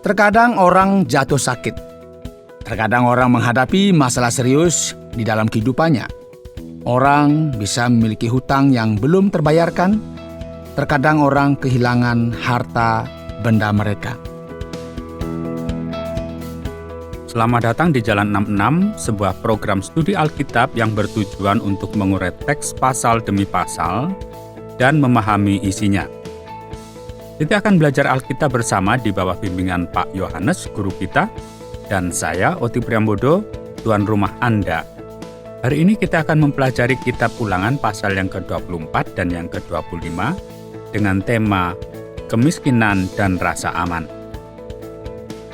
Terkadang orang jatuh sakit. Terkadang orang menghadapi masalah serius di dalam kehidupannya. Orang bisa memiliki hutang yang belum terbayarkan. Terkadang orang kehilangan harta benda mereka. Selamat datang di Jalan 66, sebuah program studi Alkitab yang bertujuan untuk mengurai teks pasal demi pasal dan memahami isinya. Kita akan belajar Alkitab bersama di bawah bimbingan Pak Yohanes, guru kita, dan saya, Oti Priambodo, tuan rumah Anda. Hari ini kita akan mempelajari kitab Ulangan pasal yang ke-24 dan yang ke-25 dengan tema Kemiskinan dan Rasa Aman.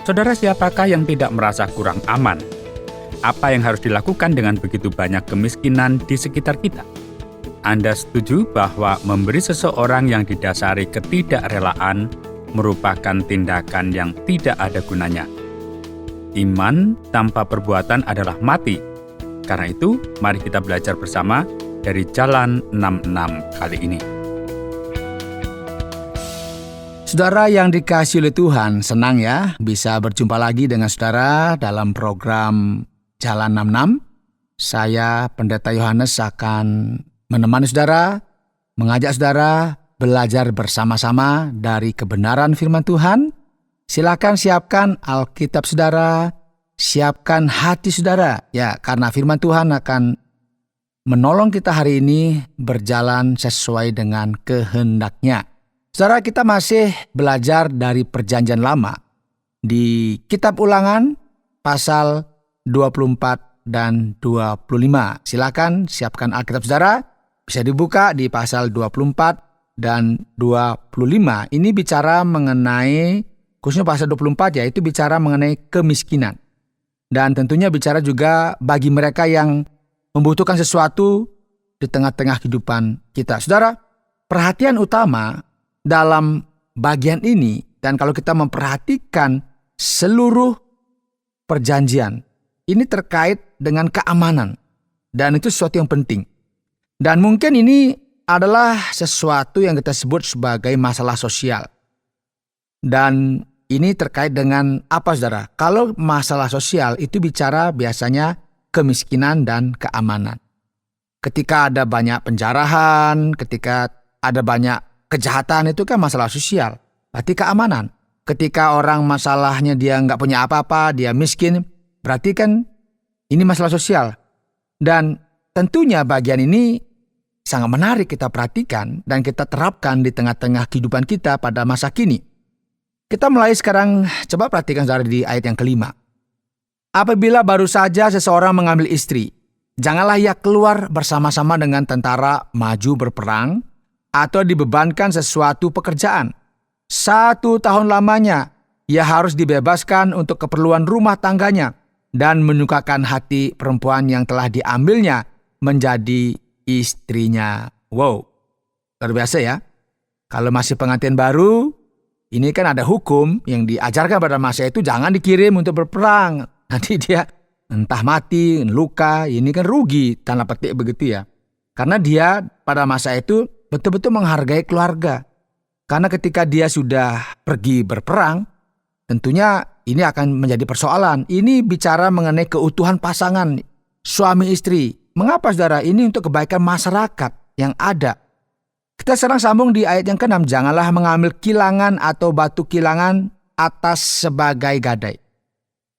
Saudara, siapakah yang tidak merasa kurang aman? Apa yang harus dilakukan dengan begitu banyak kemiskinan di sekitar kita? Anda setuju bahwa memberi seseorang yang didasari ketidakrelaan merupakan tindakan yang tidak ada gunanya? Iman tanpa perbuatan adalah mati. Karena itu, mari kita belajar bersama dari Jalan 66 kali ini. Saudara yang dikasihi oleh Tuhan, senang ya bisa berjumpa lagi dengan saudara dalam program Jalan 66. Saya, Pendeta Yohanes, akan menemani saudara, mengajak saudara belajar bersama-sama dari kebenaran firman Tuhan. Silakan siapkan Alkitab saudara, siapkan hati saudara, ya, karena firman Tuhan akan menolong kita hari ini berjalan sesuai dengan kehendaknya. Saudara, kita masih belajar dari Perjanjian Lama di Kitab Ulangan pasal 24 dan 25. Silakan siapkan Alkitab saudara. Bisa dibuka di pasal 24 dan 25. Ini bicara mengenai, khususnya pasal 24 yaitu bicara mengenai kemiskinan. Dan tentunya bicara juga bagi mereka yang membutuhkan sesuatu di tengah-tengah kehidupan kita. Saudara, perhatian utama dalam bagian ini, dan kalau kita memperhatikan seluruh perjanjian, ini terkait dengan keamanan. Dan itu sesuatu yang penting. Dan mungkin ini adalah sesuatu yang kita sebut sebagai masalah sosial. Dan ini terkait dengan apa, saudara? Kalau masalah sosial itu bicara biasanya kemiskinan dan keamanan. Ketika ada banyak penjarahan, ketika ada banyak kejahatan, itu kan masalah sosial. Berarti keamanan. Ketika orang masalahnya dia nggak punya apa-apa, dia miskin, berarti kan ini masalah sosial. Dan tentunya bagian ini sangat menarik kita perhatikan dan kita terapkan di tengah-tengah kehidupan kita pada masa kini. Kita mulai sekarang, coba perhatikan saudara di ayat yang kelima. Apabila baru saja seseorang mengambil istri, janganlah ia keluar bersama-sama dengan tentara maju berperang atau dibebankan sesuatu pekerjaan. 1 tahun lamanya ia harus dibebaskan untuk keperluan rumah tangganya dan menyukakan hati perempuan yang telah diambilnya menjadi istrinya. Wow, luar biasa ya. Kalau masih pengantin baru, ini kan ada hukum yang diajarkan pada masa itu, jangan dikirim untuk berperang. Nanti dia entah mati, luka, ini kan rugi, tanda petik begitu ya. Karena dia pada masa itu betul-betul menghargai keluarga. Karena ketika dia sudah pergi berperang, tentunya ini akan menjadi persoalan. Ini bicara mengenai keutuhan pasangan, suami istri. Mengapa saudara? Ini untuk kebaikan masyarakat yang ada. Kita sekarang sambung di ayat yang ke-6. Janganlah mengambil kilangan atau batu kilangan atas sebagai gadai.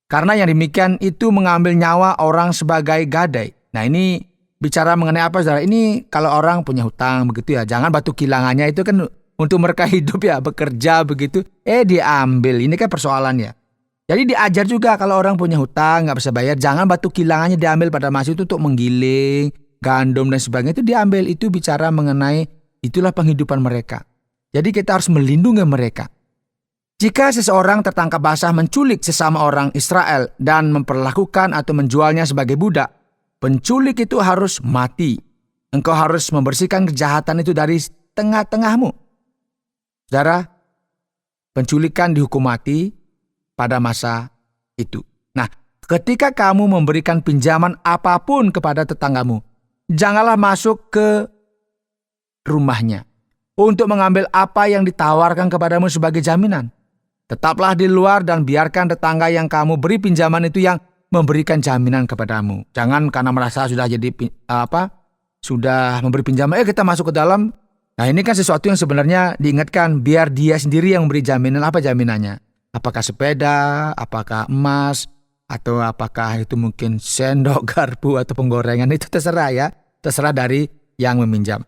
Karena yang demikian itu mengambil nyawa orang sebagai gadai. Nah, ini bicara mengenai apa saudara? Ini kalau orang punya hutang begitu ya. Jangan batu kilangannya itu kan untuk mereka hidup ya, bekerja begitu. Diambil. Ini kan persoalannya. Jadi diajar juga kalau orang punya hutang nggak bisa bayar, jangan batu kilangannya diambil pada masa itu untuk menggiling, gandum dan sebagainya, itu diambil. Itu bicara mengenai itulah penghidupan mereka. Jadi kita harus melindungi mereka. Jika seseorang tertangkap basah menculik sesama orang Israel dan memperlakukan atau menjualnya sebagai budak, penculik itu harus mati. Engkau harus membersihkan kejahatan itu dari tengah-tengahmu. Saudara, penculikan dihukum mati pada masa itu. Nah, ketika kamu memberikan pinjaman apapun kepada tetanggamu, janganlah masuk ke rumahnya untuk mengambil apa yang ditawarkan kepadamu sebagai jaminan. Tetaplah di luar dan biarkan tetangga yang kamu beri pinjaman itu yang memberikan jaminan kepadamu. Jangan karena merasa sudah jadi sudah memberi pinjaman, kita masuk ke dalam. Nah, ini kan sesuatu yang sebenarnya diingatkan, biar dia sendiri yang memberi jaminan. Apa jaminannya? Apakah sepeda, apakah emas, atau apakah itu mungkin sendok, garpu, atau penggorengan, itu terserah ya. Terserah dari yang meminjam.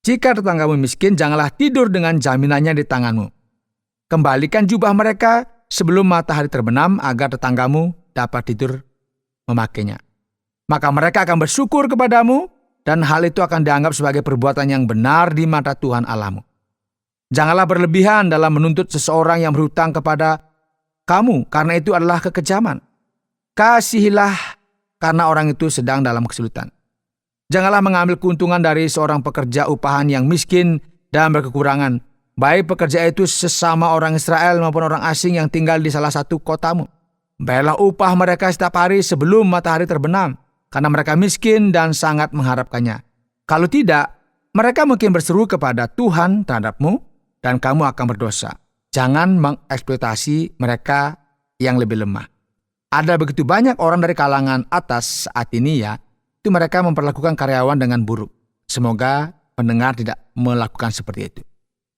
Jika tetanggamu miskin, janganlah tidur dengan jaminannya di tanganmu. Kembalikan jubah mereka sebelum matahari terbenam agar tetanggamu dapat tidur memakainya. Maka mereka akan bersyukur kepadamu dan hal itu akan dianggap sebagai perbuatan yang benar di mata Tuhan Allahmu. Janganlah berlebihan dalam menuntut seseorang yang berhutang kepada kamu, karena itu adalah kekejaman. Kasihilah karena orang itu sedang dalam kesulitan. Janganlah mengambil keuntungan dari seorang pekerja upahan yang miskin dan berkekurangan, baik pekerja itu sesama orang Israel maupun orang asing yang tinggal di salah satu kotamu. Bayarlah upah mereka setiap hari sebelum matahari terbenam, karena mereka miskin dan sangat mengharapkannya. Kalau tidak, mereka mungkin berseru kepada Tuhan terhadapmu dan kamu akan berdosa. Jangan mengeksploitasi mereka yang lebih lemah. Ada begitu banyak orang dari kalangan atas saat ini itu mereka memperlakukan karyawan dengan buruk. Semoga pendengar tidak melakukan seperti itu.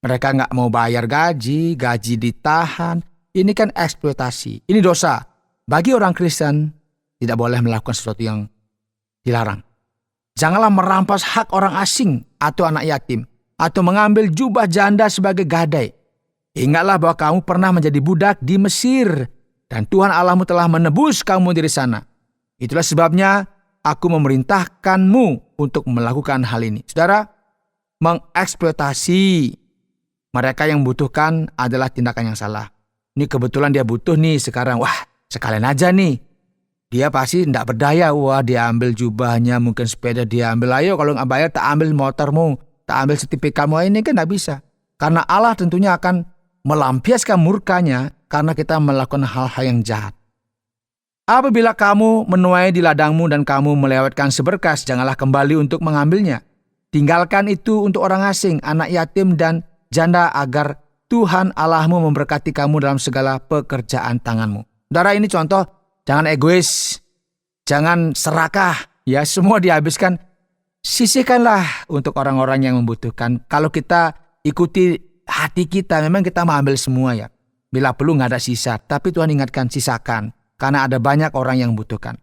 Mereka nggak mau bayar gaji ditahan. Ini kan eksploitasi. Ini dosa. Bagi orang Kristen, tidak boleh melakukan sesuatu yang dilarang. Janganlah merampas hak orang asing atau anak yatim, atau mengambil jubah janda sebagai gadai. Ingatlah bahwa kamu pernah menjadi budak di Mesir, dan Tuhan Allahmu telah menebus kamu dari sana. Itulah sebabnya aku memerintahkanmu untuk melakukan hal ini. Saudara, mengeksploitasi mereka yang membutuhkan adalah tindakan yang salah. Ini kebetulan dia butuh nih sekarang. Wah, sekalian aja nih. Dia pasti tidak berdaya. Wah, dia ambil jubahnya, mungkin sepeda dia ambil. Ayo kalau nggak bayar, tak ambil motormu, tak ambil sertifikatmu. Ini kan tidak bisa. Karena Allah tentunya akan melampiaskan murkanya karena kita melakukan hal-hal yang jahat. Apabila kamu menuai di ladangmu dan kamu melewatkan seberkas, janganlah kembali untuk mengambilnya. Tinggalkan itu untuk orang asing, anak yatim dan janda, agar Tuhan Allahmu memberkati kamu dalam segala pekerjaan tanganmu. Saudara, ini contoh, jangan egois, jangan serakah, semua dihabiskan. Sisihkanlah untuk orang-orang yang membutuhkan. Kalau kita ikuti hati kita, memang kita mau ambil semua Bila perlu nggak ada sisa, tapi Tuhan ingatkan, sisakan, karena ada banyak orang yang membutuhkan.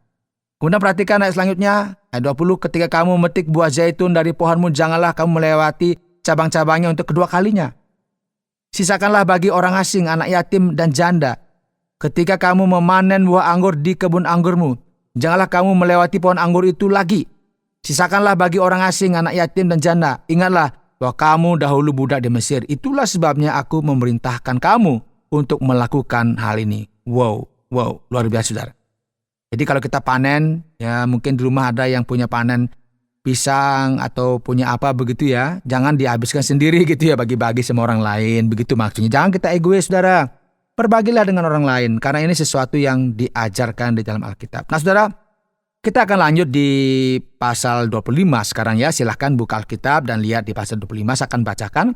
Kemudian perhatikan ayat selanjutnya, ayat 20, ketika kamu memetik buah zaitun dari pohonmu, janganlah kamu melewati cabang-cabangnya untuk kedua kalinya. Sisakanlah bagi orang asing, anak yatim dan janda. Ketika kamu memanen buah anggur di kebun anggurmu, janganlah kamu melewati pohon anggur itu lagi. Sisakanlah bagi orang asing, anak yatim dan janda. Ingatlah bahwa kamu dahulu budak di Mesir. Itulah sebabnya aku memerintahkan kamu untuk melakukan hal ini. Wow, luar biasa, saudara. Jadi kalau kita panen, mungkin di rumah ada yang punya panen pisang atau punya apa begitu jangan dihabiskan sendiri gitu bagi-bagi sama orang lain, begitu maksudnya. Jangan kita egois, saudara. Berbagilah dengan orang lain, karena ini sesuatu yang diajarkan di dalam Alkitab. Nah, saudara, kita akan lanjut di pasal 25 sekarang Silahkan buka Alkitab dan lihat di pasal 25, saya akan bacakan.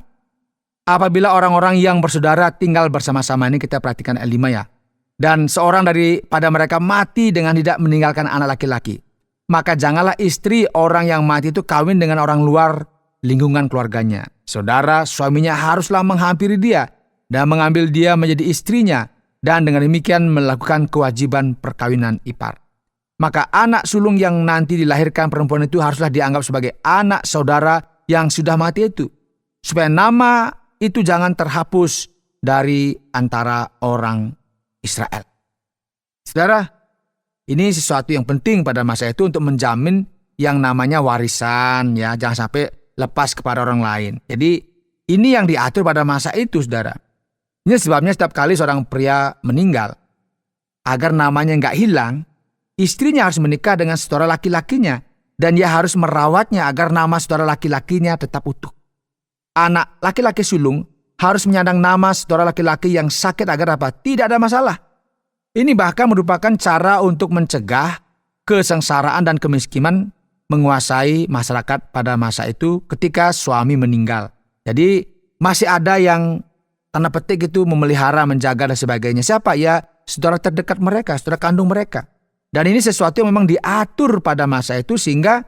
Apabila orang-orang yang bersaudara tinggal bersama-sama, ini kita perhatikan ayat 5 dan seorang daripada mereka mati dengan tidak meninggalkan anak laki-laki, maka janganlah istri orang yang mati itu kawin dengan orang luar lingkungan keluarganya. Saudara, suaminya haruslah menghampiri dia dan mengambil dia menjadi istrinya, dan dengan demikian melakukan kewajiban perkawinan ipar. Maka anak sulung yang nanti dilahirkan perempuan itu haruslah dianggap sebagai anak saudara yang sudah mati itu, supaya nama itu jangan terhapus dari antara orang Israel. Saudara, ini sesuatu yang penting pada masa itu untuk menjamin yang namanya warisan jangan sampai lepas kepada orang lain. Jadi ini yang diatur pada masa itu, saudara. Ini sebabnya setiap kali seorang pria meninggal, agar namanya nggak hilang, istrinya harus menikah dengan saudara laki-lakinya, dan dia harus merawatnya agar nama saudara laki-lakinya tetap utuh. Anak laki-laki sulung harus menyandang nama saudara laki-laki yang sakit agar tidak ada masalah. Ini bahkan merupakan cara untuk mencegah kesengsaraan dan kemiskinan menguasai masyarakat pada masa itu ketika suami meninggal. Jadi masih ada yang tanda petik itu memelihara, menjaga dan sebagainya. Siapa? Ya saudara terdekat mereka, saudara kandung mereka. Dan ini sesuatu yang memang diatur pada masa itu sehingga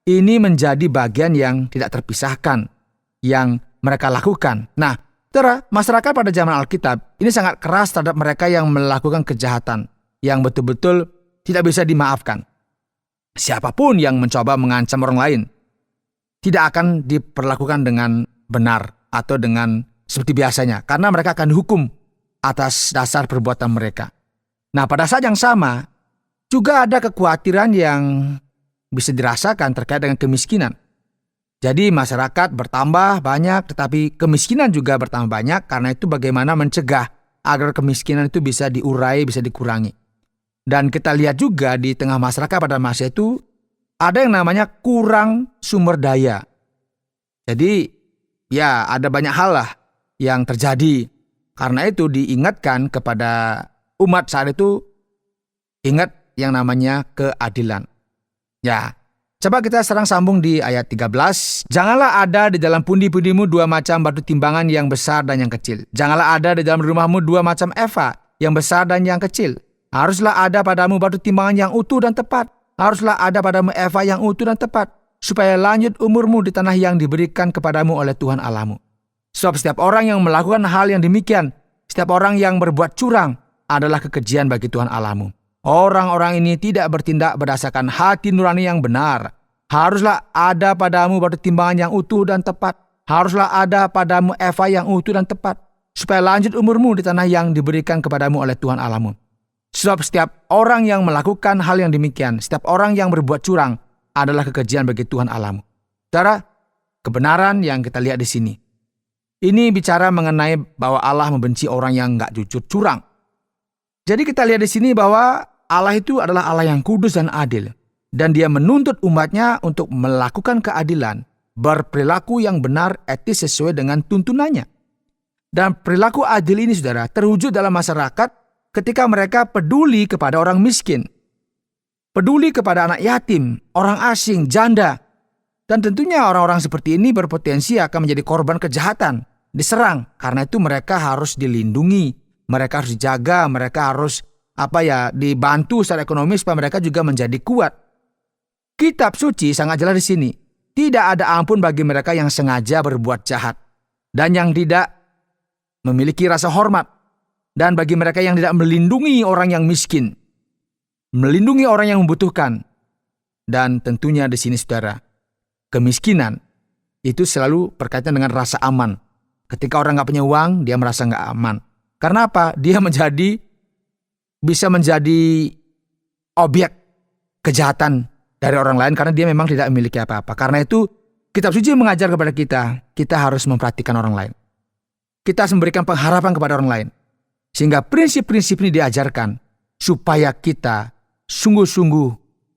ini menjadi bagian yang tidak terpisahkan yang mereka lakukan. Nah, saudara, masyarakat pada zaman Alkitab ini sangat keras terhadap mereka yang melakukan kejahatan yang betul-betul tidak bisa dimaafkan. Siapapun yang mencoba mengancam orang lain tidak akan diperlakukan dengan benar atau dengan seperti biasanya, karena mereka akan dihukum atas dasar perbuatan mereka. Nah, pada saat yang sama juga ada kekhawatiran yang bisa dirasakan terkait dengan kemiskinan. Jadi masyarakat bertambah banyak, tetapi kemiskinan juga bertambah banyak. Karena itu bagaimana mencegah agar kemiskinan itu bisa diurai, bisa dikurangi. Dan kita lihat juga di tengah masyarakat pada masa itu ada yang namanya kurang sumber daya. Jadi ya ada banyak hal lah yang terjadi. Karena itu diingatkan kepada umat saat itu, ingat yang namanya keadilan. Ya, coba kita sekarang sambung di ayat 13. Janganlah ada di dalam pundi-pundimu dua macam batu timbangan yang besar dan yang kecil. Janganlah ada di dalam rumahmu dua macam eva yang besar dan yang kecil. Haruslah ada padamu batu timbangan yang utuh dan tepat. Haruslah ada padamu eva yang utuh dan tepat, supaya lanjut umurmu di tanah yang diberikan kepadamu oleh Tuhan Allahmu. Sebab setiap orang yang melakukan hal yang demikian, setiap orang yang berbuat curang, adalah kekejian bagi Tuhan Allahmu. Orang-orang ini tidak bertindak berdasarkan hati nurani yang benar. Haruslah ada padamu batu timbangan yang utuh dan tepat. Haruslah ada padamu eva yang utuh dan tepat, supaya lanjut umurmu di tanah yang diberikan kepadamu oleh Tuhan Allahmu. Sebab setiap orang yang melakukan hal yang demikian, setiap orang yang berbuat curang, adalah kekejian bagi Tuhan Allahmu. Saudara, kebenaran yang kita lihat di sini, ini bicara mengenai bahwa Allah membenci orang yang nggak jujur, curang. Jadi kita lihat di sini bahwa Allah itu adalah Allah yang kudus dan adil. Dan dia menuntut umatnya untuk melakukan keadilan, berperilaku yang benar, etis sesuai dengan tuntunannya. Dan perilaku adil ini, saudara, terwujud dalam masyarakat ketika mereka peduli kepada orang miskin, peduli kepada anak yatim, orang asing, janda. Dan tentunya orang-orang seperti ini berpotensi akan menjadi korban kejahatan, diserang. Karena itu mereka harus dilindungi, mereka harus dijaga, mereka harus dibantu secara ekonomi supaya mereka juga menjadi kuat. Kitab suci sangat jelas di sini. Tidak ada ampun bagi mereka yang sengaja berbuat jahat dan yang tidak memiliki rasa hormat. Dan bagi mereka yang tidak melindungi orang yang miskin, melindungi orang yang membutuhkan. Dan tentunya di sini, saudara, kemiskinan itu selalu berkaitan dengan rasa aman. Ketika orang nggak punya uang, dia merasa nggak aman. Karena apa? Dia bisa menjadi objek kejahatan dari orang lain karena dia memang tidak memiliki apa-apa. Karena itu kitab suci mengajar kepada kita harus memperhatikan orang lain. Kita harus memberikan pengharapan kepada orang lain. Sehingga prinsip-prinsip ini diajarkan supaya kita sungguh-sungguh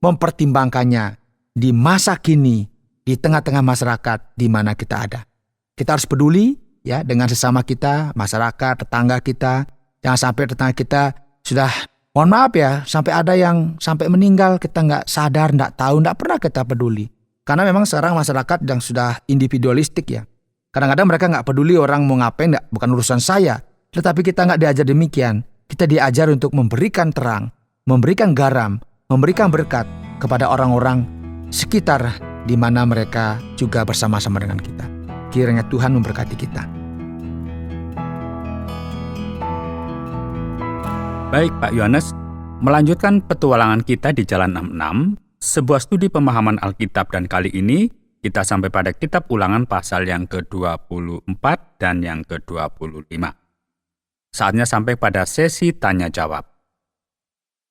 mempertimbangkannya di masa kini, di tengah-tengah masyarakat di mana kita ada. Kita harus peduli ya dengan sesama kita, masyarakat, tetangga kita. Jangan sampai tetangga kita sudah, mohon maaf ya, sampai ada yang sampai meninggal, kita nggak sadar, nggak tahu, nggak pernah kita peduli. Karena memang sekarang masyarakat yang sudah individualistik ya. Kadang-kadang mereka nggak peduli orang mau ngapain, bukan urusan saya. Tetapi kita nggak diajar demikian. Kita diajar untuk memberikan terang, memberikan garam, memberikan berkat kepada orang-orang sekitar di mana mereka juga bersama-sama dengan kita. Kiranya Tuhan memberkati kita. Baik Pak Yohanes, melanjutkan petualangan kita di Jalan 66, sebuah studi pemahaman Alkitab, dan kali ini kita sampai pada kitab Ulangan pasal yang ke-24 dan yang ke-25. Saatnya sampai pada sesi tanya-jawab.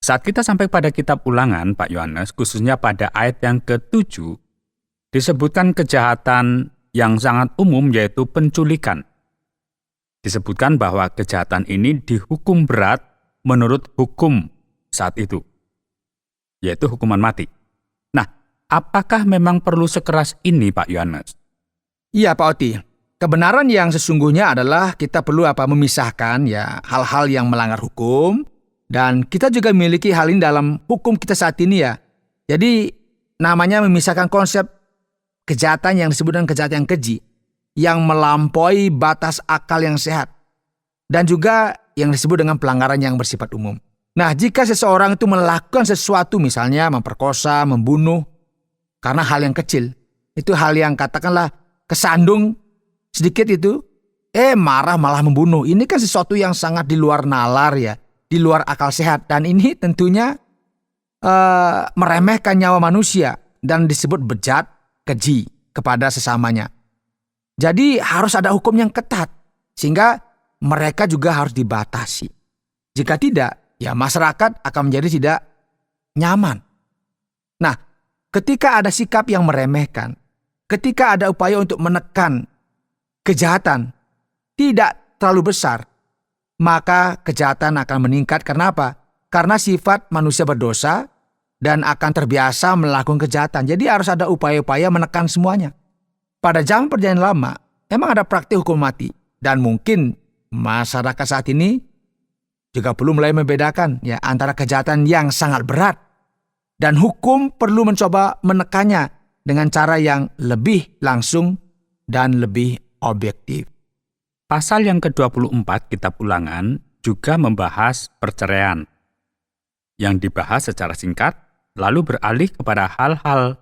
Saat kita sampai pada kitab Ulangan, Pak Yohanes, khususnya pada ayat yang ke-7, disebutkan kejahatan yang sangat umum yaitu penculikan. Disebutkan bahwa kejahatan ini dihukum berat menurut hukum saat itu, yaitu hukuman mati. Nah, apakah memang perlu sekeras ini, Pak Yohanes? Iya, Pak Oti. Kebenaran yang sesungguhnya adalah kita perlu memisahkan ya hal-hal yang melanggar hukum, dan kita juga memiliki hal ini dalam hukum kita saat ini ya. Jadi namanya memisahkan konsep kejahatan yang disebut dengan kejahatan yang keji, yang melampaui batas akal yang sehat. dan juga yang disebut dengan pelanggaran yang bersifat umum. Nah, jika seseorang itu melakukan sesuatu, misalnya memperkosa, membunuh, karena hal yang kecil, itu hal yang katakanlah kesandung sedikit itu, marah malah membunuh. Ini kan sesuatu yang sangat di luar nalar ya, di luar akal sehat. Dan ini tentunya meremehkan nyawa manusia dan disebut bejat, keji kepada sesamanya. Jadi harus ada hukum yang ketat, sehingga mereka juga harus dibatasi. Jika tidak, ya masyarakat akan menjadi tidak nyaman. Nah, ketika ada sikap yang meremehkan, ketika ada upaya untuk menekan kejahatan tidak terlalu besar, maka kejahatan akan meningkat. Karena apa? Karena sifat manusia berdosa dan akan terbiasa melakukan kejahatan. Jadi harus ada upaya-upaya menekan semuanya. Pada zaman perjanjian lama, memang ada praktik hukum mati. Dan mungkin masyarakat saat ini juga perlu mulai membedakan ya antara kejahatan yang sangat berat dan hukum perlu mencoba menekannya dengan cara yang lebih langsung dan lebih objektif. Pasal yang ke-24 Kitab Ulangan juga membahas perceraian yang dibahas secara singkat lalu beralih kepada hal-hal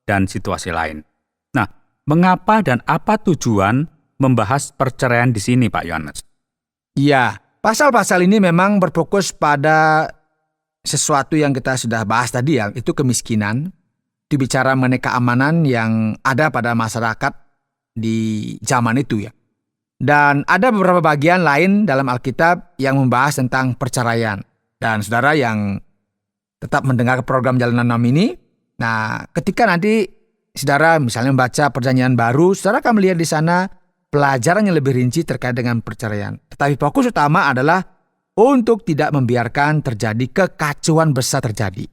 dan situasi lain. Nah, mengapa dan apa tujuan membahas perceraian di sini, Pak Yohanes? Ya, pasal-pasal ini memang berfokus pada sesuatu yang kita sudah bahas tadi ya, itu kemiskinan. Itu bicara mengenai keamanan yang ada pada masyarakat di zaman itu ya. Dan ada beberapa bagian lain dalam Alkitab yang membahas tentang perceraian. Dan saudara yang tetap mendengar program Jalan 6 ini, nah ketika nanti saudara misalnya membaca Perjanjian Baru, saudara akan melihat di sana pelajaran yang lebih rinci terkait dengan perceraian. Tetapi fokus utama adalah untuk tidak membiarkan terjadi kekacauan besar terjadi.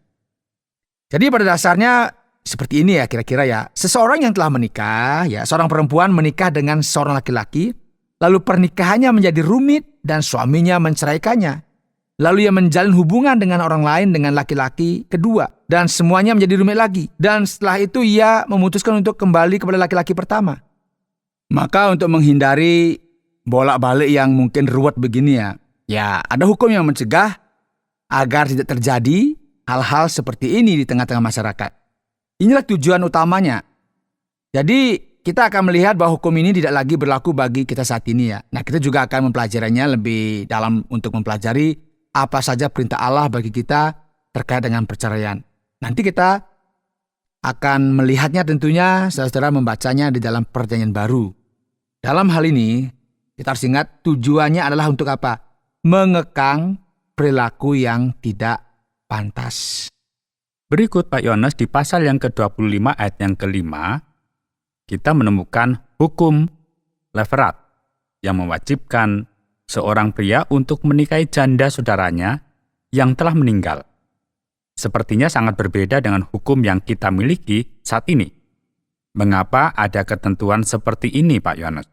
Jadi pada dasarnya seperti ini ya kira-kira ya. Seseorang yang telah menikah, ya seorang perempuan menikah dengan seorang laki-laki, lalu pernikahannya menjadi rumit dan suaminya menceraikannya. Lalu ia menjalin hubungan dengan orang lain dengan laki-laki kedua dan semuanya menjadi rumit lagi. Dan setelah itu ia memutuskan untuk kembali kepada laki-laki pertama. Maka untuk menghindari bolak-balik yang mungkin ruwet begini ya ada hukum yang mencegah agar tidak terjadi hal-hal seperti ini di tengah-tengah masyarakat. Inilah tujuan utamanya. Jadi kita akan melihat bahwa hukum ini tidak lagi berlaku bagi kita saat ini ya. Nah, kita juga akan mempelajarinya lebih dalam untuk mempelajari apa saja perintah Allah bagi kita terkait dengan perceraian. Nanti kita akan melihatnya tentunya saudara-saudara membacanya di dalam Perjanjian Baru. Dalam hal ini, kita harus ingat tujuannya adalah untuk apa? Mengekang perilaku yang tidak pantas. Berikut Pak Yohanes di pasal yang ke-25 ayat yang ke-5, kita menemukan hukum leverat yang mewajibkan seorang pria untuk menikahi janda saudaranya yang telah meninggal. Sepertinya sangat berbeda dengan hukum yang kita miliki saat ini. Mengapa ada ketentuan seperti ini, Pak Yohanes?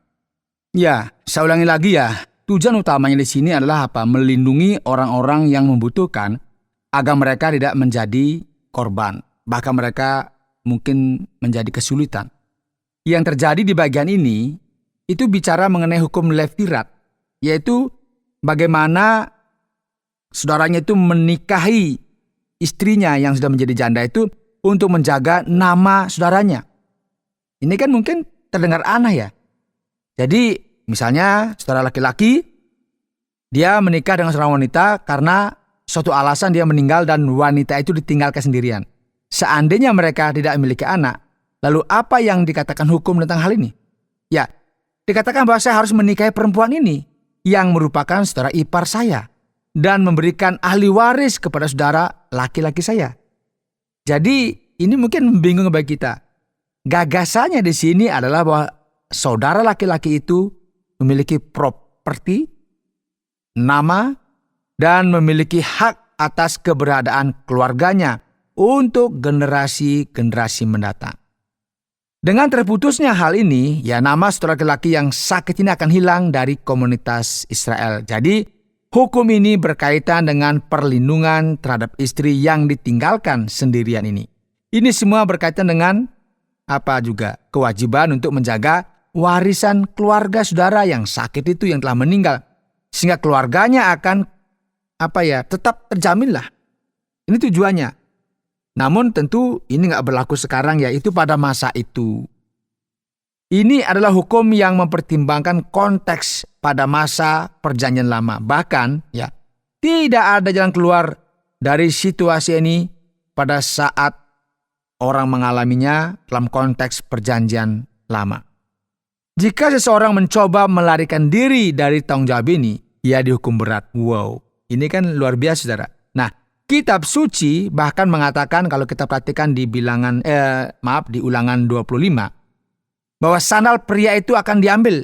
Ya, saya ulangi lagi ya. Tujuan utamanya di sini adalah apa? Melindungi orang-orang yang membutuhkan agar mereka tidak menjadi korban. Bahkan mereka mungkin menjadi kesulitan. Yang terjadi di bagian ini, itu bicara mengenai hukum levirat, yaitu bagaimana saudaranya itu menikahi istrinya yang sudah menjadi janda itu untuk menjaga nama saudaranya. Ini kan mungkin terdengar aneh ya. Jadi misalnya saudara laki-laki, dia menikah dengan seorang wanita karena suatu alasan dia meninggal dan wanita itu ditinggalkan sendirian. Seandainya mereka tidak memiliki anak, lalu apa yang dikatakan hukum tentang hal ini? Ya, dikatakan bahwa saya harus menikahi perempuan ini yang merupakan saudara ipar saya dan memberikan ahli waris kepada saudara laki-laki saya. Jadi ini mungkin membingungkan bagi kita. Gagasannya di sini adalah bahwa saudara laki-laki itu memiliki properti, nama, dan memiliki hak atas keberadaan keluarganya untuk generasi-generasi mendatang. Dengan terputusnya hal ini, ya nama saudara laki-laki yang sakit ini akan hilang dari komunitas Israel. Jadi, hukum ini berkaitan dengan perlindungan terhadap istri yang ditinggalkan sendirian ini. Ini semua berkaitan dengan kewajiban untuk menjaga warisan keluarga saudara yang sakit itu yang telah meninggal. sehingga keluarganya akan tetap terjamin lah. Ini tujuannya. Namun tentu ini nggak berlaku sekarang ya, itu pada masa itu. Ini adalah hukum yang mempertimbangkan konteks pada masa Perjanjian Lama. Bahkan ya, tidak ada jalan keluar dari situasi ini pada saat orang mengalaminya dalam konteks Perjanjian Lama. Jika seseorang mencoba melarikan diri dari tanggung jawab ini, ia dihukum berat. Wow, ini kan luar biasa, saudara. Nah, kitab suci bahkan mengatakan, kalau kita perhatikan di di Ulangan 25, bahwa sandal pria itu akan diambil,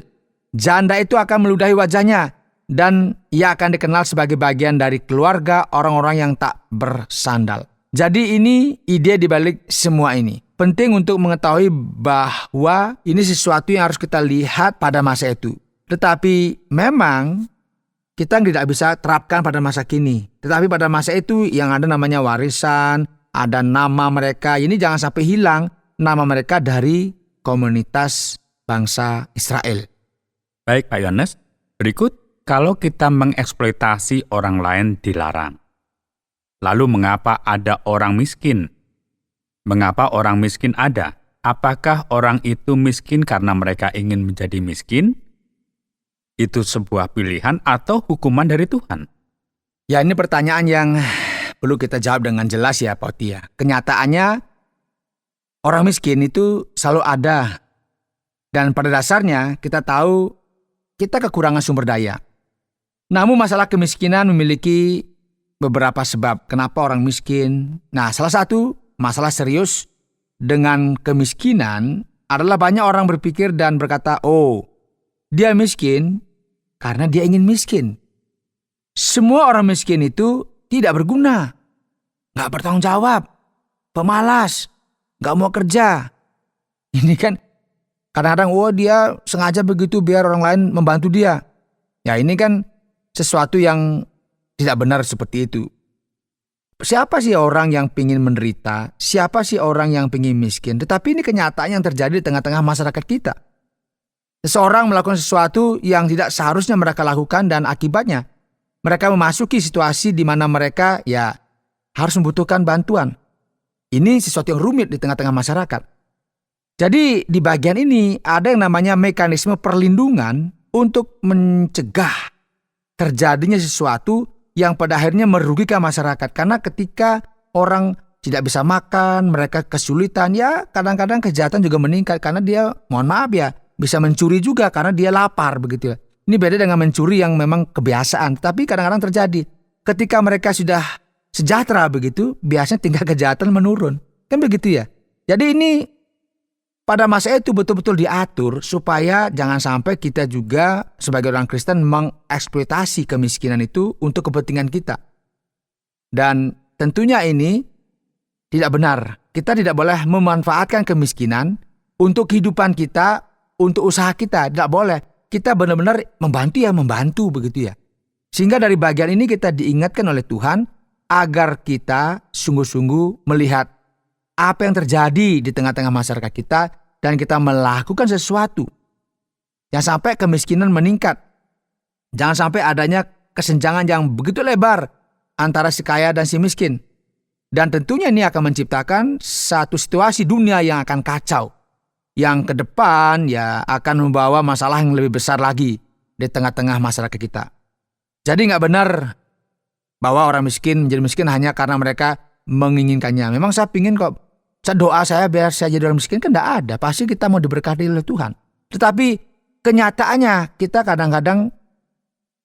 janda itu akan meludahi wajahnya, dan ia akan dikenal sebagai bagian dari keluarga orang-orang yang tak bersandal. Jadi ini ide dibalik semua ini. Penting untuk mengetahui bahwa ini sesuatu yang harus kita lihat pada masa itu. Tetapi memang kita tidak bisa terapkan pada masa kini. Tetapi pada masa itu yang ada namanya warisan, ada nama mereka. Ini jangan sampai hilang nama mereka dari komunitas bangsa Israel. Baik Pak Yohanes, berikut kalau kita mengeksploitasi orang lain dilarang. Lalu mengapa ada orang miskin? Mengapa orang miskin ada? Apakah orang itu miskin karena mereka ingin menjadi miskin? Itu sebuah pilihan atau hukuman dari Tuhan? Ya, ini pertanyaan yang perlu kita jawab dengan jelas ya Pak Tia. Kenyataannya orang miskin itu selalu ada. Dan pada dasarnya kita tahu kita kekurangan sumber daya. Namun masalah kemiskinan memiliki beberapa sebab kenapa orang miskin. Nah, salah satu masalah serius dengan kemiskinan adalah banyak orang berpikir dan berkata, oh, dia miskin karena dia ingin miskin. Semua orang miskin itu tidak berguna, gak bertanggung jawab, pemalas, gak mau kerja. Ini kan kadang-kadang, dia sengaja begitu biar orang lain membantu dia. Ya, ini kan sesuatu yang tidak benar seperti itu. Siapa sih orang yang ingin menderita? Siapa sih orang yang ingin miskin? Tetapi ini kenyataan yang terjadi di tengah-tengah masyarakat kita. Seseorang melakukan sesuatu yang tidak seharusnya mereka lakukan dan akibatnya mereka memasuki situasi di mana mereka harus membutuhkan bantuan. Ini sesuatu yang rumit di tengah-tengah masyarakat. Jadi di bagian ini ada yang namanya mekanisme perlindungan untuk mencegah terjadinya sesuatu yang pada akhirnya merugikan masyarakat. Karena ketika orang tidak bisa makan, mereka kesulitan, kadang-kadang kejahatan juga meningkat karena dia, mohon maaf bisa mencuri juga karena dia lapar begitu ya. Ini beda dengan mencuri yang memang kebiasaan, tapi kadang-kadang terjadi. Ketika mereka sudah sejahtera begitu, biasanya tingkat kejahatan menurun. Kan begitu ya. Jadi ini pada masa itu betul-betul diatur supaya jangan sampai kita juga sebagai orang Kristen mengeksploitasi kemiskinan itu untuk kepentingan kita. Dan tentunya ini tidak benar. Kita tidak boleh memanfaatkan kemiskinan untuk kehidupan kita, untuk usaha kita. Tidak boleh. Kita benar-benar membantu begitu ya. Sehingga dari bagian ini kita diingatkan oleh Tuhan agar kita sungguh-sungguh melihat apa yang terjadi di tengah-tengah masyarakat kita dan kita melakukan sesuatu. Jangan sampai kemiskinan meningkat. Jangan sampai adanya kesenjangan yang begitu lebar antara si kaya dan si miskin. Dan tentunya ini akan menciptakan satu situasi dunia yang akan kacau. Yang ke depan akan membawa masalah yang lebih besar lagi di tengah-tengah masyarakat kita. Jadi nggak benar bahwa orang miskin menjadi miskin hanya karena mereka menginginkannya. Memang saya pingin kok, doa saya biar saya jadi orang miskin, kan nggak ada. Pasti kita mau diberkati oleh Tuhan. Tetapi kenyataannya kita kadang-kadang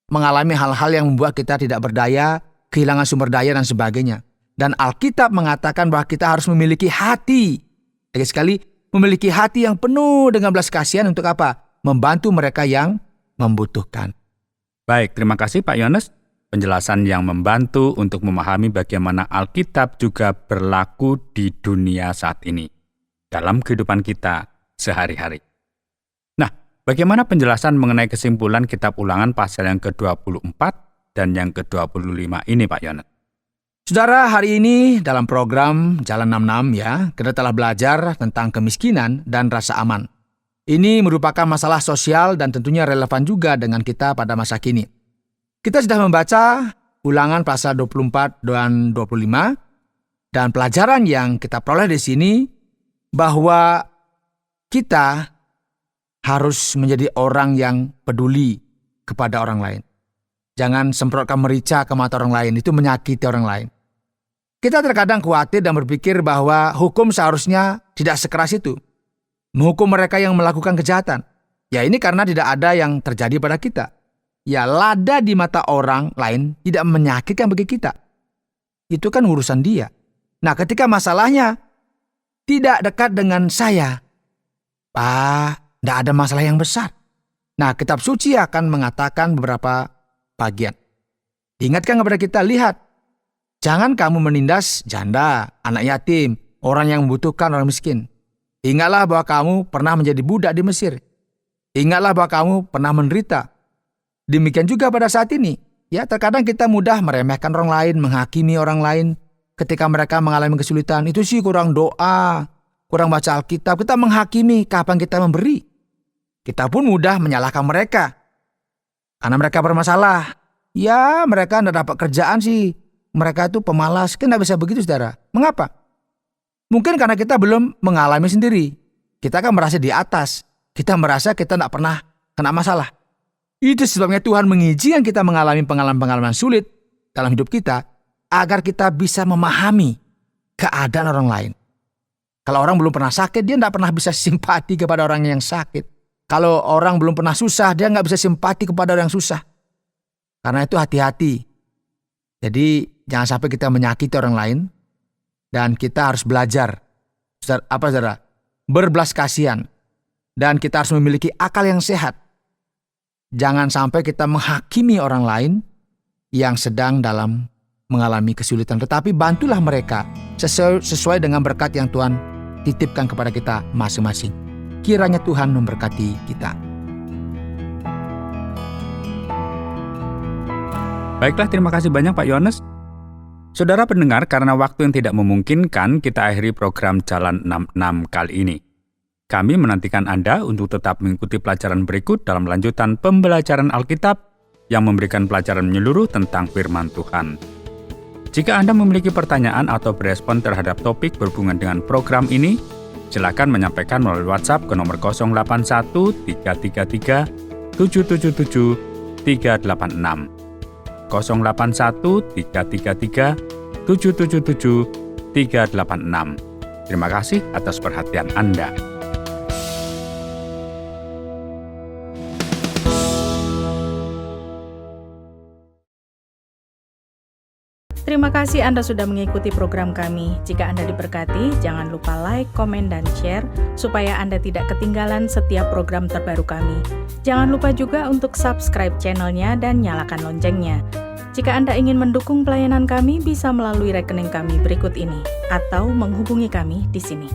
mengalami hal-hal yang membuat kita tidak berdaya, kehilangan sumber daya dan sebagainya. Dan Alkitab mengatakan bahwa kita harus memiliki hati. Lagi sekali, memiliki hati yang penuh dengan belas kasihan untuk apa? Membantu mereka yang membutuhkan. Baik, terima kasih Pak Yohanes. Penjelasan yang membantu untuk memahami bagaimana Alkitab juga berlaku di dunia saat ini, dalam kehidupan kita sehari-hari. Nah, bagaimana penjelasan mengenai kesimpulan kitab Ulangan pasal yang ke-24 dan yang ke-25 ini Pak Yohanes? Saudara, hari ini dalam program Jalan 66 kita telah belajar tentang kemiskinan dan rasa aman. Ini merupakan masalah sosial dan tentunya relevan juga dengan kita pada masa kini. Kita sudah membaca Ulangan pasal 24 dan 25, dan pelajaran yang kita peroleh di sini bahwa kita harus menjadi orang yang peduli kepada orang lain. Jangan semprotkan merica ke mata orang lain, itu menyakiti orang lain. Kita terkadang khawatir dan berpikir bahwa hukum seharusnya tidak sekeras itu. Menghukum mereka yang melakukan kejahatan. Ya ini karena tidak ada yang terjadi pada kita. Ya lada di mata orang lain tidak menyakitkan bagi kita. Itu kan urusan dia. Nah ketika masalahnya tidak dekat dengan saya, tidak ada masalah yang besar. Nah kitab suci akan mengatakan beberapa bagian. Diingatkan kepada kita, lihat, jangan kamu menindas janda, anak yatim, orang yang membutuhkan, orang miskin. Ingatlah bahwa kamu pernah menjadi budak di Mesir. Ingatlah bahwa kamu pernah menderita. Demikian juga pada saat ini. Ya, terkadang kita mudah meremehkan orang lain, menghakimi orang lain ketika mereka mengalami kesulitan. Itu sih kurang doa, kurang baca Alkitab. Kita menghakimi kapan kita memberi. Kita pun mudah menyalahkan mereka karena mereka bermasalah. Ya, mereka tidak dapat kerjaan sih. Mereka itu pemalas. Kan tidak bisa begitu, saudara. Mengapa? Mungkin karena kita belum mengalami sendiri. Kita kan merasa di atas. Kita merasa kita tidak pernah kena masalah. Itu sebabnya Tuhan mengizinkan kita mengalami pengalaman-pengalaman sulit dalam hidup kita agar kita bisa memahami keadaan orang lain. Kalau orang belum pernah sakit, dia tidak pernah bisa simpati kepada orang yang sakit. Kalau orang belum pernah susah, dia nggak bisa simpati kepada orang yang susah. Karena itu hati-hati. Jadi jangan sampai kita menyakiti orang lain. Dan kita harus belajar. Saudara? Berbelas kasihan. Dan kita harus memiliki akal yang sehat. Jangan sampai kita menghakimi orang lain yang sedang dalam mengalami kesulitan. Tetapi bantulah mereka sesuai dengan berkat yang Tuhan titipkan kepada kita masing-masing. Kiranya Tuhan memberkati kita. Baiklah, terima kasih banyak Pak Yohanes. Saudara pendengar, karena waktu yang tidak memungkinkan, kita akhiri program Jalan 66 kali ini. Kami menantikan Anda untuk tetap mengikuti pelajaran berikut dalam lanjutan pembelajaran Alkitab yang memberikan pelajaran menyeluruh tentang firman Tuhan. Jika Anda memiliki pertanyaan atau berespon terhadap topik berhubungan dengan program ini, silakan menyampaikan melalui WhatsApp ke nomor 081 333 777 386. 081 333 777 386. Terima kasih atas perhatian Anda. Terima kasih Anda sudah mengikuti program kami. Jika Anda diberkati, jangan lupa like, komen, dan share supaya Anda tidak ketinggalan setiap program terbaru kami. Jangan lupa juga untuk subscribe channelnya dan nyalakan loncengnya. Jika Anda ingin mendukung pelayanan kami, bisa melalui rekening kami berikut ini atau menghubungi kami di sini.